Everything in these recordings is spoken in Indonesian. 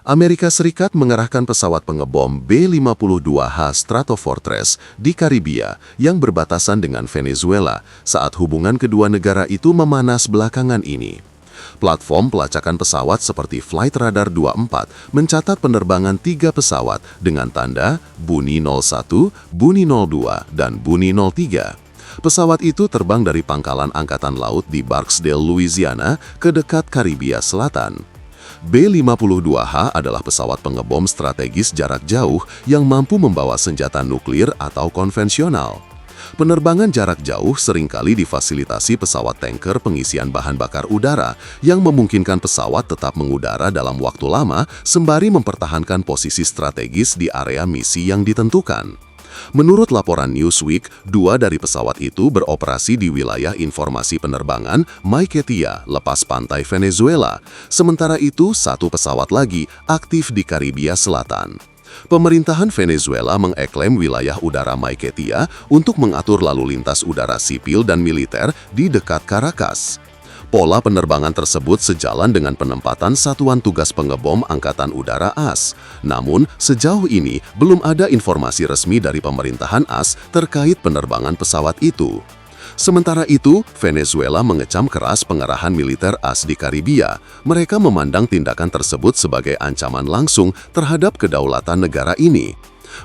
Amerika Serikat mengerahkan pesawat pengebom B-52H Stratofortress di Karibia yang berbatasan dengan Venezuela saat hubungan kedua negara itu memanas belakangan ini. Platform pelacakan pesawat seperti Flight Radar 24 mencatat penerbangan 3 pesawat dengan tanda Bunyi 01, Bunyi 02, dan Bunyi 03. Pesawat itu terbang dari pangkalan Angkatan Laut di Barksdale, Louisiana, ke dekat Karibia Selatan. B-52H adalah pesawat pengebom strategis jarak jauh yang mampu membawa senjata nuklir atau konvensional. Penerbangan jarak jauh seringkali difasilitasi pesawat tanker pengisian bahan bakar udara yang memungkinkan pesawat tetap mengudara dalam waktu lama sembari mempertahankan posisi strategis di area misi yang ditentukan. Menurut laporan Newsweek, 2 dari pesawat itu beroperasi di wilayah informasi penerbangan Maiquetía, lepas pantai Venezuela. Sementara itu, 1 pesawat lagi aktif di Karibia Selatan. Pemerintahan Venezuela mengeklaim wilayah udara Maiquetía untuk mengatur lalu lintas udara sipil dan militer di dekat Caracas. Pola penerbangan tersebut sejalan dengan penempatan Satuan Tugas Pengebom Angkatan Udara AS. Namun, sejauh ini belum ada informasi resmi dari pemerintahan AS terkait penerbangan pesawat itu. Sementara itu, Venezuela mengecam keras pengerahan militer AS di Karibia. Mereka memandang tindakan tersebut sebagai ancaman langsung terhadap kedaulatan negara ini.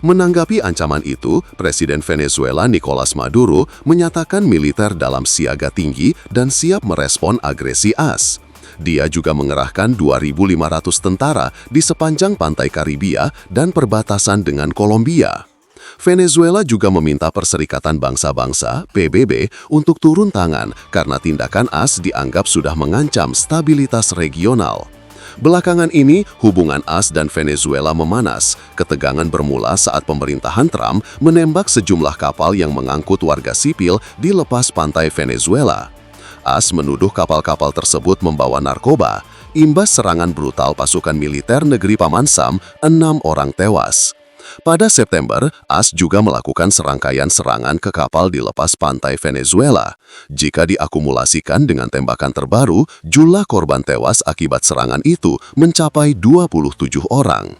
Menanggapi ancaman itu, Presiden Venezuela Nicolas Maduro menyatakan militer dalam siaga tinggi dan siap merespon agresi AS. Dia juga mengerahkan 2.500 tentara di sepanjang pantai Karibia dan perbatasan dengan Kolombia. Venezuela juga meminta Perserikatan Bangsa-Bangsa (PBB) untuk turun tangan karena tindakan AS dianggap sudah mengancam stabilitas regional. Belakangan ini, hubungan AS dan Venezuela memanas. Ketegangan bermula saat pemerintahan Trump menembak sejumlah kapal yang mengangkut warga sipil di lepas pantai Venezuela. AS menuduh kapal-kapal tersebut membawa narkoba. Imbas serangan brutal pasukan militer negeri Paman Sam, 6 orang tewas. Pada September, AS juga melakukan serangkaian serangan ke kapal di lepas pantai Venezuela. Jika diakumulasikan dengan tembakan terbaru, jumlah korban tewas akibat serangan itu mencapai 27 orang.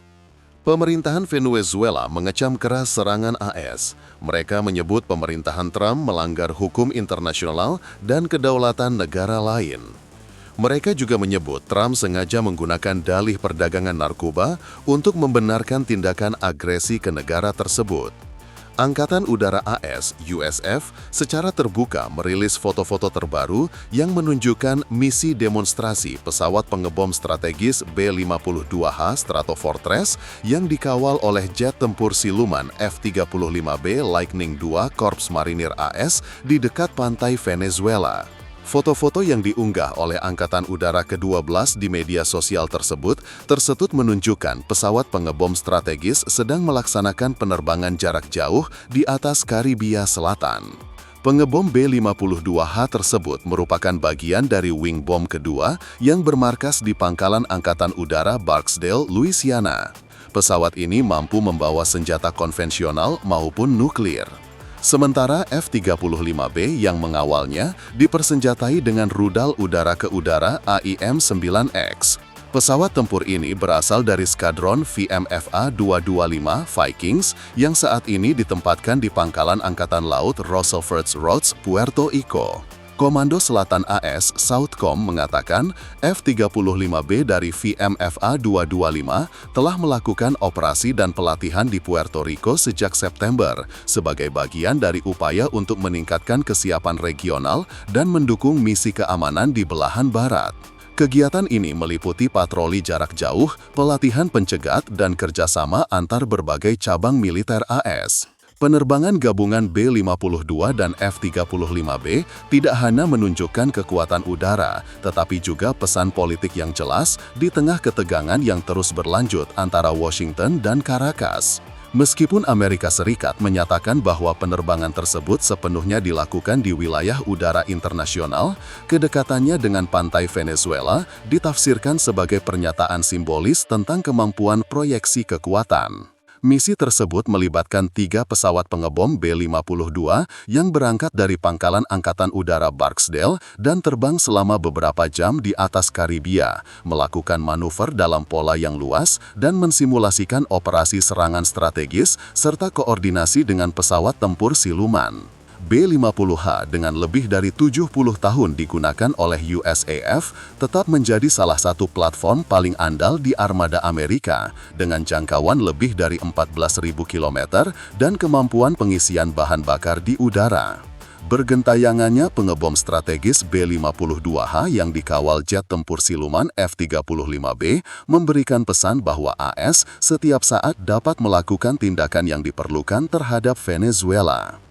Pemerintahan Venezuela mengecam keras serangan AS. Mereka menyebut pemerintahan Trump melanggar hukum internasional dan kedaulatan negara lain. Mereka juga menyebut Trump sengaja menggunakan dalih perdagangan narkoba untuk membenarkan tindakan agresi ke negara tersebut. Angkatan Udara AS, USF, secara terbuka merilis foto-foto terbaru yang menunjukkan misi demonstrasi pesawat pengebom strategis B-52H Stratofortress yang dikawal oleh jet tempur siluman F-35B Lightning II Korps Marinir AS di dekat pantai Venezuela. Foto-foto yang diunggah oleh Angkatan Udara ke-12 di media sosial tersebut menunjukkan pesawat pengebom strategis sedang melaksanakan penerbangan jarak jauh di atas Karibia Selatan. Pengebom B-52H tersebut merupakan bagian dari wing bom kedua yang bermarkas di pangkalan Angkatan Udara Barksdale, Louisiana. Pesawat ini mampu membawa senjata konvensional maupun nuklir. Sementara F-35B yang mengawalnya dipersenjatai dengan rudal udara ke udara AIM-9X. Pesawat tempur ini berasal dari skadron VMFA 225 Vikings yang saat ini ditempatkan di pangkalan Angkatan Laut Roosevelt Roads, Puerto Rico. Komando Selatan AS, Southcom, mengatakan F-35B dari VMFA 225 telah melakukan operasi dan pelatihan di Puerto Rico sejak September sebagai bagian dari upaya untuk meningkatkan kesiapan regional dan mendukung misi keamanan di belahan barat. Kegiatan ini meliputi patroli jarak jauh, pelatihan pencegat, dan kerjasama antar berbagai cabang militer AS. Penerbangan gabungan B-52 dan F-35B tidak hanya menunjukkan kekuatan udara, tetapi juga pesan politik yang jelas di tengah ketegangan yang terus berlanjut antara Washington dan Caracas. Meskipun Amerika Serikat menyatakan bahwa penerbangan tersebut sepenuhnya dilakukan di wilayah udara internasional, kedekatannya dengan pantai Venezuela ditafsirkan sebagai pernyataan simbolis tentang kemampuan proyeksi kekuatan. Misi tersebut melibatkan 3 pesawat pengebom B-52 yang berangkat dari Pangkalan Angkatan Udara Barksdale dan terbang selama beberapa jam di atas Karibia, melakukan manuver dalam pola yang luas dan mensimulasikan operasi serangan strategis serta koordinasi dengan pesawat tempur siluman. B-50H dengan lebih dari 70 tahun digunakan oleh USAF tetap menjadi salah satu platform paling andal di armada Amerika dengan jangkauan lebih dari 14.000 km dan kemampuan pengisian bahan bakar di udara. Bergentayangannya pengebom strategis B-52H yang dikawal jet tempur siluman F-35B memberikan pesan bahwa AS setiap saat dapat melakukan tindakan yang diperlukan terhadap Venezuela.